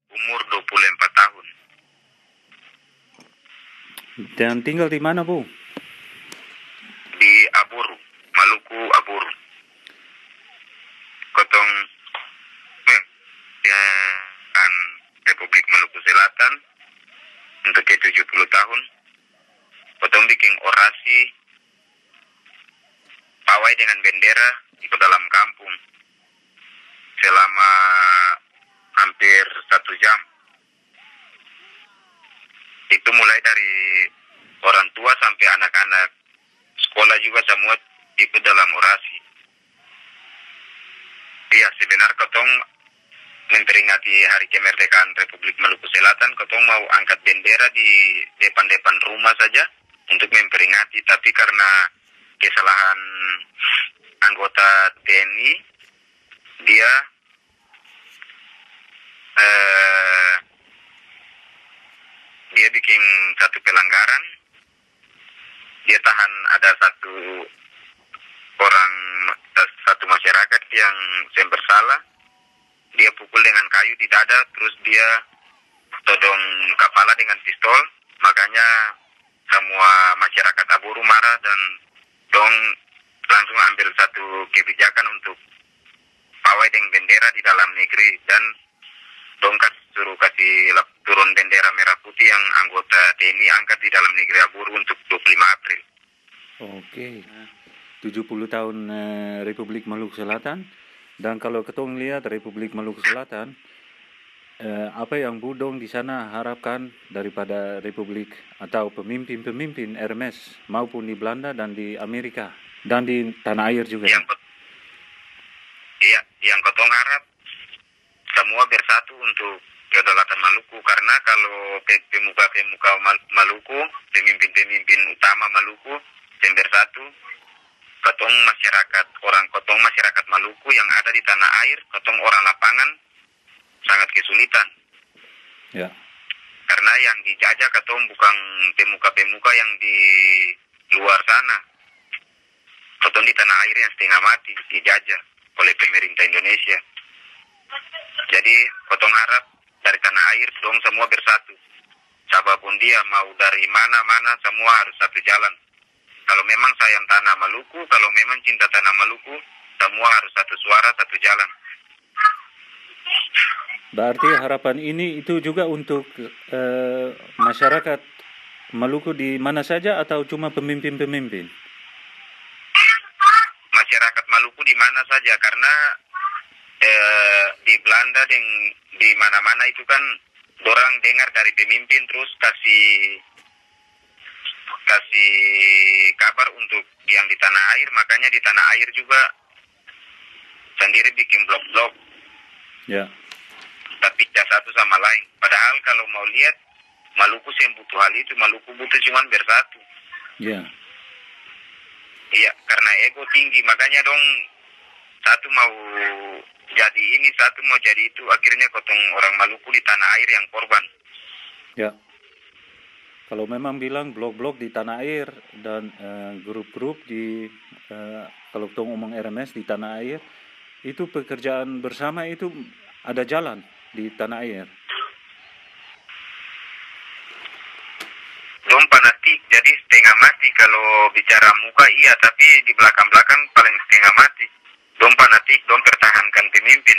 umur 24 tahun. Dan tinggal di mana, Bu? Di Aburu, Maluku, Aburu. Kotong dan Republik Maluku Selatan untuk ke 70 tahun. Kotong bikin orasi pawai dengan bendera di dalam kampung selama hampir 1 jam. Itu mulai dari orang tua sampai anak-anak sekolah juga semua ikut dalam orasi. Iya, sebenarnya kotong memperingati Hari Kemerdekaan Republik Maluku Selatan, kotong mau angkat bendera di depan-depan rumah saja untuk memperingati, tapi karena kesalahan anggota TNI, dia bikin satu pelanggaran. Dia tahan ada satu masyarakat yang bersalah. Dia pukul dengan kayu di dada, terus dia todong kepala dengan pistol. Makanya semua masyarakat Aburu marah dan dong langsung ambil satu kebijakan untuk pawai dengan bendera di dalam negeri, dan dong suruh kasih turun bendera merah putih yang anggota TNI angkat di dalam negeri Aburu untuk 25 April. Oke. 70 tahun Republik Maluku Selatan. Dan kalau ketong lihat Republik Maluku Selatan, apa yang Budong di sana harapkan daripada Republik atau pemimpin-pemimpin RMS maupun di Belanda dan di Amerika dan di tanah air juga? Yang kotong harap semua bersatu untuk kedaulatan Maluku, karena kalau pemuka-pemuka Maluku, pemimpin-pemimpin utama Maluku yang bersatu, kotong masyarakat Maluku yang ada di tanah air, kotong orang lapangan sangat kesulitan. Ya. Karena yang dijajah kotong bukan pemuka-pemuka yang di luar sana. Kotong di tanah air yang setengah mati dijajah oleh pemerintah Indonesia. Jadi kotong harap dari tanah air dong semua bersatu. Siapapun dia mau dari mana-mana, semua harus satu jalan. Kalau memang sayang tanah Maluku, kalau memang cinta tanah Maluku, semua harus satu suara, satu jalan. Berarti harapan ini itu juga untuk masyarakat Maluku di mana saja atau cuma pemimpin-pemimpin? Masyarakat Maluku di mana saja, karena di Belanda dan di mana-mana itu kan orang dengar dari pemimpin terus kasih kabar untuk yang di tanah air, makanya di tanah air juga sendiri bikin blok-blok. Ya. Tapi satu sama lain. Padahal kalau mau lihat Maluku yang butuh hal itu, Maluku butuh cuman bersatu. Ya. Iya, karena ego tinggi, makanya dong satu mau jadi ini, satu mau jadi itu, akhirnya kotong orang Maluku di tanah air yang korban. Ya. Kalau memang bilang blok-blok di tanah air dan grup-grup di kalau kita ngomong RMS di tanah air, itu pekerjaan bersama itu ada jalan di tanah air. Dong fanatik, jadi setengah mati kalau bicara muka iya, tapi di belakang-belakang paling setengah mati. Dong fanatik, dong pertahankan pemimpin.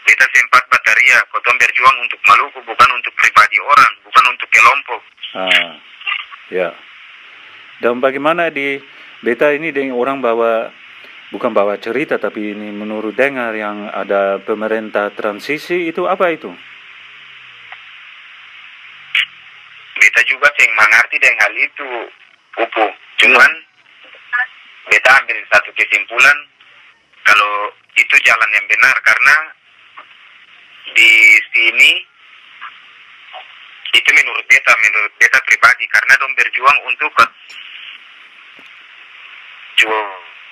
Kita sempat bataria, kotong berjuang untuk Maluku, bukan untuk pribadi orang, bukan untuk kelompok. Ya. Dan bagaimana di beta ini dengan orang bukan bawa cerita, tapi ini menurut dengar yang ada pemerintah transisi, itu apa itu? Beta juga yang mengerti dengan hal itu, Pupu. Cuman beta ambil satu kesimpulan, kalau itu jalan yang benar, karena di sini itu menurut beta pribadi, karena dong berjuang untuk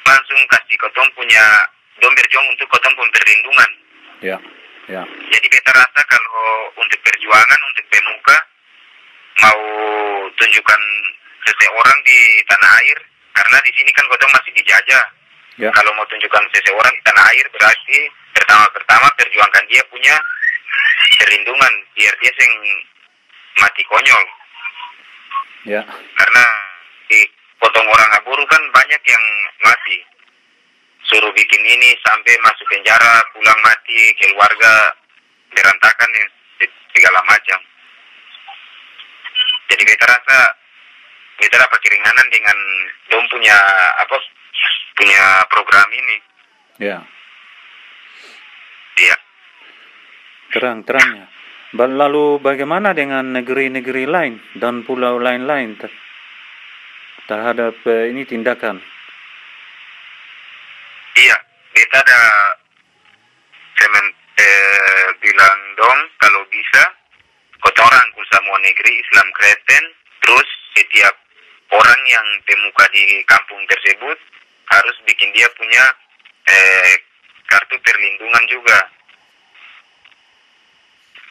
langsung kasih kotong punya, dong berjuang untuk kotong pun perlindungan. Ya. Jadi beta rasa kalau untuk perjuangan, untuk pemuka mau tunjukkan seseorang di tanah air, karena di sini kan kotong masih dijajah. Ya. Kalau mau tunjukkan seseorang di tanah air, berarti pertama-perjuangkan dia punya perlindungan biar dia sing mati konyol. Ya. Karena di potong orang Aburu kan banyak yang mati. Suruh bikin ini sampai masuk penjara, pulang mati, keluarga berantakan ya, segala macam. Jadi kita rasa kita dapat keringanan dengan dom punya program ini. Ya. Iya. Terang-terangnya. Lalu bagaimana dengan negeri-negeri lain dan pulau lain-lain terhadap ini tindakan? Iya, kita ada bilang dong kalau bisa kota rangkul semua negeri Islam Kristen, terus setiap orang yang temuka di kampung tersebut harus bikin dia punya kartu perlindungan juga.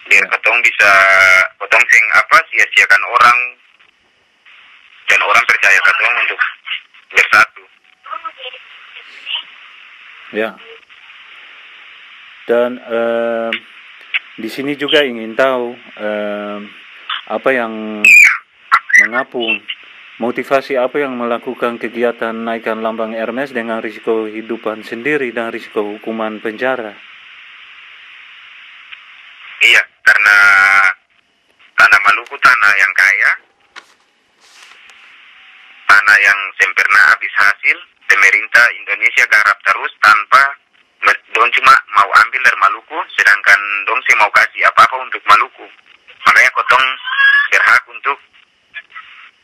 Biar ketong bisa sia-siakan orang dan orang percaya ketong untuk bersatu. Ya. Dan di sini juga ingin tahu apa yang mengapung, motivasi apa yang melakukan kegiatan naikkan lambang Hermes dengan risiko kehidupan sendiri dan risiko hukuman penjara. Iya, karena tanah Maluku tanah yang kaya, tanah yang sempurna habis hasil, pemerintah Indonesia garap terus tanpa don cuma mau ambil dari Maluku, sedangkan dong sih mau kasih apa-apa untuk Maluku. Makanya kotong berhak untuk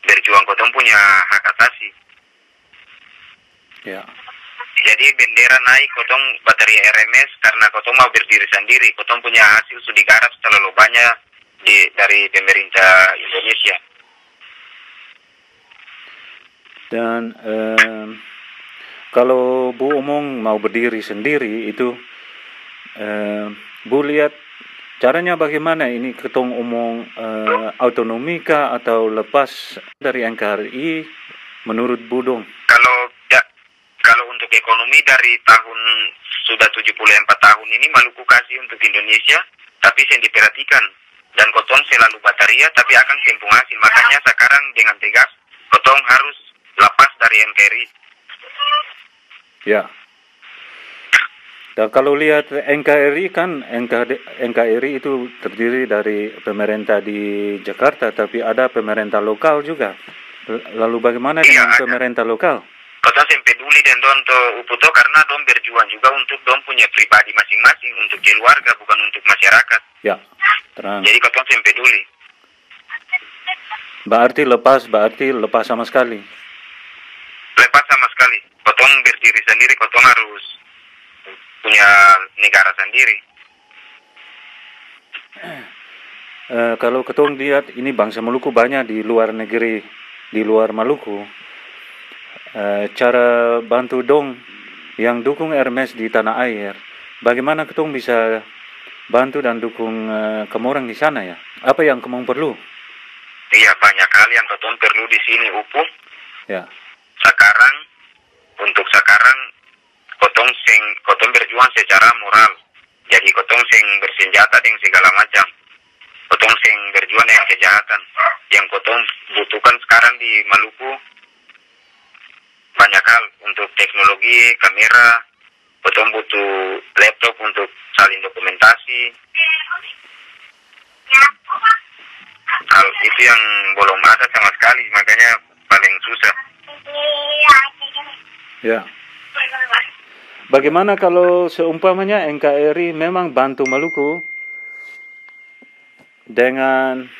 berjuang, kotong punya hak asasi. Ya. Jadi bendera naik, kotong bateri RMS karena kotong mau berdiri sendiri. Kotong punya hasil sudah digarap terlalu banyak dari pemerintah Indonesia. Dan kalau Bu Omong mau berdiri sendiri itu, Bu lihat caranya bagaimana ini ketong omong autonomi kah atau lepas dari NKRI menurut Bu dong? Kalau untuk ekonomi dari tahun sudah 74 tahun ini Maluku kasih untuk Indonesia, tapi yang diperhatikan dan kotong selalu bataria tapi akan kempung hasil. Makanya sekarang dengan tegas kotong harus lepas dari NKRI. Ya. Dan kalau lihat NKRI kan NKRI itu terdiri dari pemerintah di Jakarta, tapi ada pemerintah lokal juga. Lalu bagaimana dengan pemerintah lokal? Kotong yang peduli dan don to uputo karena don berjuang juga untuk don punya pribadi masing-masing, untuk keluarga bukan untuk masyarakat. Ya, terang. Jadi kotong yang peduli. Berarti lepas sama sekali. Lepas sama sekali. Kotong berdiri sendiri, kotong harus punya negara sendiri. Kalau ketong lihat ini bangsa Maluku banyak di luar negeri, di luar Maluku. Cara bantu dong yang dukung Hermes di tanah air, bagaimana ketong bisa bantu dan dukung kemorang di sana ya? Apa yang kemong perlu? Iya, banyak hal yang ketong perlu di sini Upu. Ya. Untuk sekarang kotong berjuang secara moral. Jadi kotong sing bersenjata dengan segala macam. Kotong sing berjuang dengan kejahatan. Yang kotong butuhkan sekarang di Maluku banyak hal untuk teknologi, kamera, kotong butuh laptop untuk salin dokumentasi. Hal itu yang belum ada sama sekali, makanya paling susah. Ya. Bagaimana kalau seumpamanya NKRI memang bantu Maluku dengan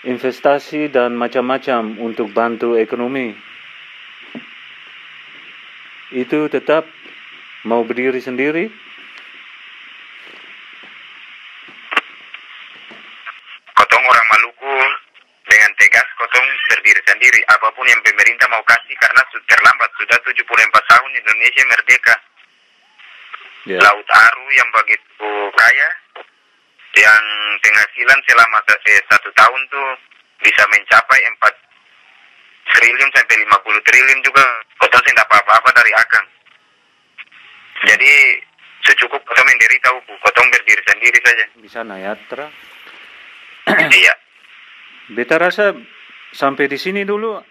investasi dan macam-macam untuk bantu ekonomi, itu tetap mau berdiri sendiri? Kotong orang Maluku dengan tegas kotong berdiri sendiri. Apapun yang pemerintah mau kasih karena terlambat. Sudah 74 tahun Indonesia merdeka. Yeah. Laut Aru yang begitu kaya, yang penghasilan selama 1 tahun tuh bisa mencapai 4 triliun sampai 50 triliun juga kotong tidak apa-apa dari akang. Jadi cukup kotong menderita upu, kotong berdiri sendiri saja. Di sana ya, Tra. Iya. Beta rasa sampai di sini dulu